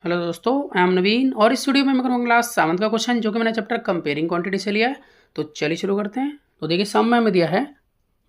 Hello दोस्तों, I am नवीन और इस वीडियो में मैं करूँगा क्लास 7 का क्वेश्चन जो कि मैंने चैप्टर कंपेयरिंग क्वांटिटी से लिया है। तो चलिए शुरू करते हैं। तो देखिए सम में हमें दिया है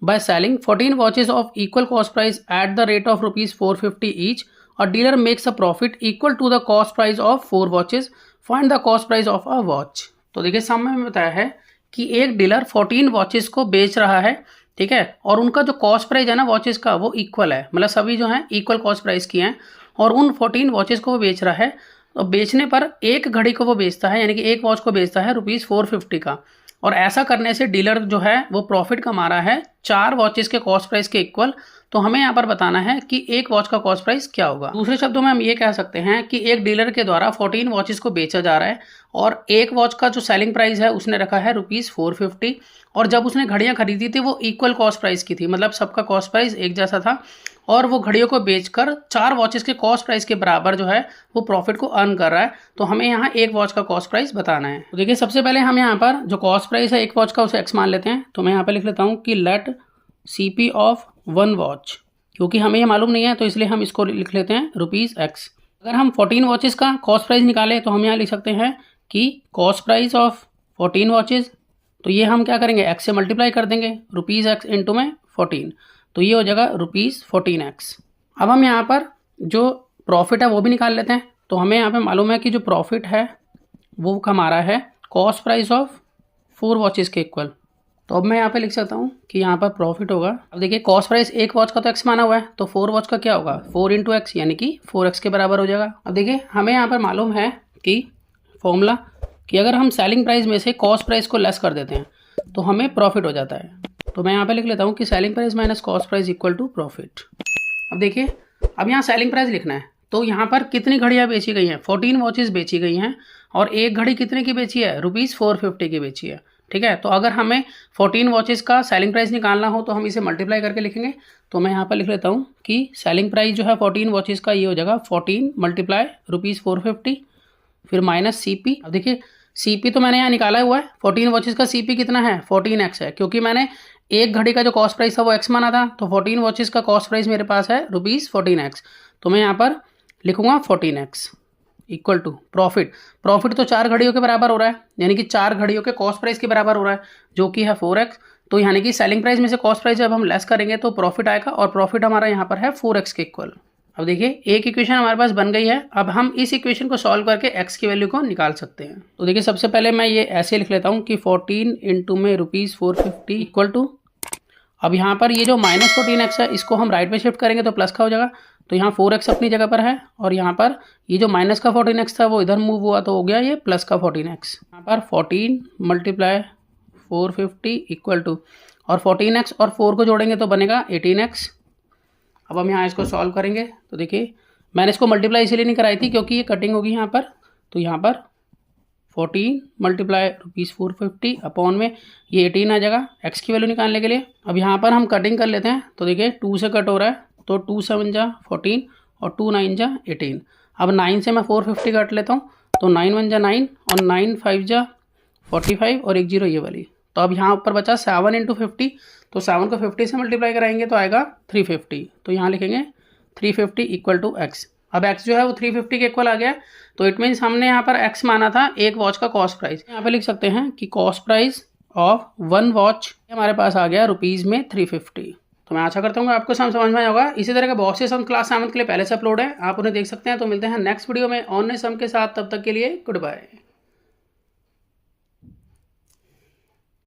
by selling 14 watches of equal cost price at the rate of ₹450 each और dealer makes a profit equal to the cost price of 4 watches, find the cost price of a watch. तो देखिए सम में हमें बताया है कि एक डीलर 14 वॉचेज को बेच रहा है, ठीक है, और उनका जो कॉस्ट प्राइस है ना वॉचेज का वो इक्वल है, मतलब सभी जो है इक्वल कॉस्ट प्राइस की हैं और उन 14 वॉचेस को वो बेच रहा है। तो बेचने पर एक घड़ी को वो बेचता है, यानी कि एक वॉच को बेचता है ₹450 का, और ऐसा करने से डीलर जो है वो प्रॉफिट कमा रहा है 4 वॉचेस के कॉस्ट प्राइस के इक्वल। तो हमें यहाँ पर बताना है कि एक वॉच का कॉस्ट प्राइस क्या होगा। दूसरे शब्दों में हम ये कह सकते हैं कि एक डीलर के द्वारा 14 वॉचेस को बेचा जा रहा है और एक वॉच का जो सेलिंग प्राइस है उसने रखा है ₹450, और जब उसने घड़ियां खरीदी थी वो इक्वल कॉस्ट प्राइस की थी, मतलब सबका कॉस्ट प्राइस एक जैसा था, और वो घड़ियों को बेचकर 4 वॉचेस के कॉस्ट प्राइस के बराबर जो है वो प्रॉफिट को अर्न कर रहा है। तो हमें यहाँ एक वॉच का कॉस्ट प्राइस बताना है। तो देखिए सबसे पहले हम यहाँ पर जो कॉस्ट प्राइस है एक वॉच का उसे एक्स मान लेते हैं। तो मैं यहाँ पर लिख लेता हूँ कि लेट CP ऑफ 1 वॉच, क्योंकि हमें ये मालूम नहीं है तो इसलिए हम इसको लिख लेते हैं ₹X। अगर हम 14 वॉचेस का कॉस्ट प्राइस निकालें तो हम यहाँ लिख सकते हैं कि कॉस्ट प्राइस ऑफ 14 वॉचेस, तो ये हम क्या करेंगे x से मल्टीप्लाई कर देंगे, ₹X इंटू में 14, तो ये हो जाएगा ₹14x। अब हम यहाँ पर जो प्रॉफिट है वो भी निकाल लेते हैं। तो हमें यहाँ पे मालूम है कि जो प्रॉफिट है वो कमा रहा है कॉस्ट प्राइस ऑफ 4 वॉचेस के इक्वल। तो अब मैं यहाँ पे लिख सकता हूँ कि यहाँ पर प्रॉफिट होगा, अब देखिए कॉस्ट प्राइस एक वॉच का तो x माना हुआ है, तो 4 वॉच का क्या होगा 4 इंटू एक्स, यानी कि 4x के बराबर हो जाएगा। अब देखिए हमें यहाँ पर मालूम है कि फॉर्मूला कि अगर हम सेलिंग प्राइस में से कॉस्ट प्राइस को लेस कर देते हैं तो हमें प्रॉफिट हो जाता है। तो मैं यहाँ पे लिख लेता हूँ कि selling price minus cost price equal to profit. अब देखिए अब यहाँ सेलिंग प्राइस लिखना है, तो यहाँ पर कितनी घड़ियाँ बेची गई हैं, 14 वॉचेस बेची गई हैं, और एक घड़ी कितने की बेची है ₹450 की बेची है, ठीक है। तो अगर हमें 14 वॉचेस का सेलिंग प्राइस निकालना हो तो हम इसे मल्टीप्लाई करके लिखेंगे। तो मैं यहाँ पर लिख लेता हूँ कि सेलिंग प्राइस जो है 14 वॉचेस का ये हो जाएगा 14 मल्टीप्लाई ₹450 फिर माइनस CP। अब देखिए CP तो मैंने यहाँ निकाला हुआ है, 14 वॉचेस का CP कितना है 14x है, क्योंकि मैंने एक घड़ी का जो कॉस्ट प्राइस था वो x माना था, तो 14 वॉचेस का कॉस्ट प्राइस मेरे पास है ₹14x। तो मैं यहाँ पर लिखूंगा 14x equal to profit. Profit तो 4 घड़ियों के बराबर हो रहा है, यानी कि 4 घड़ियों के कॉस्ट प्राइस के बराबर हो रहा है जो कि है 4x। तो यानी कि सेलिंग प्राइस में से कॉस्ट प्राइस जब हम लेस करेंगे तो प्रॉफिट आएगा, और प्रॉफिट हमारा यहाँ पर है 4x के इक्वल। अब देखिए एक इक्वेशन हमारे पास बन गई है। अब हम इस इक्वेशन को सॉल्व करके x की वैल्यू को निकाल सकते हैं। तो देखिए सबसे पहले मैं ये ऐसे लिख लेता हूँ कि 14 इंटू में ₹450 इक्वल टू, अब यहाँ पर ये जो -14x है इसको हम राइट में शिफ्ट करेंगे तो प्लस का हो जाएगा, तो यहाँ 4x अपनी जगह पर है, और यहाँ पर ये जो माइनस का 14x था वो इधर मूव हुआ तो हो गया ये प्लस का 14x। यहाँ पर 14 मल्टीप्लाई 450 इक्वल टू, और 14x और 4 को जोड़ेंगे तो बनेगा 18x। अब हम यहाँ इसको सॉल्व करेंगे तो देखिए मैंने इसको मल्टीप्लाई इसीलिए नहीं कराई थी क्योंकि ये कटिंग होगी यहाँ पर, तो यहाँ पर 14 मल्टीप्लाई ₹450 अपॉन में ये 18 आ जाएगा x की वैल्यू निकालने के लिए। अब यहाँ पर हम कटिंग कर लेते हैं, तो देखिए 2 से कट हो रहा है, तो 2 7 जा 14 और 2 9 जा 18। अब 9 से मैं 450 काट लेता हूँ, तो 9 1 जा 9 और 9 5 जा 45 और 1 0 ये वाली। तो अब यहाँ ऊपर बचा 7 इंटू 50, तो 7 को 50 से मल्टीप्लाई कराएंगे तो आएगा 350, तो यहाँ लिखेंगे 350 इक्वल टू x। अब x जो है वो 350 के इक्वल आ गया, तो इट मीन्स हमने यहाँ पर x माना था एक वॉच का कॉस्ट प्राइस। यहाँ पे लिख सकते हैं कि कॉस्ट प्राइस ऑफ 1 वॉच हमारे पास आ गया रुपीज़ में 350। तो मैं आशा करता हूँ आपको समझ में आया होगा। इसी तरह के बहुत से सम क्लास 7 के लिए पहले से अपलोड है, आप उन्हें देख सकते हैं। तो मिलते हैं नेक्स्ट वीडियो में ऑन सम के साथ, तब तक के लिए गुड बाय।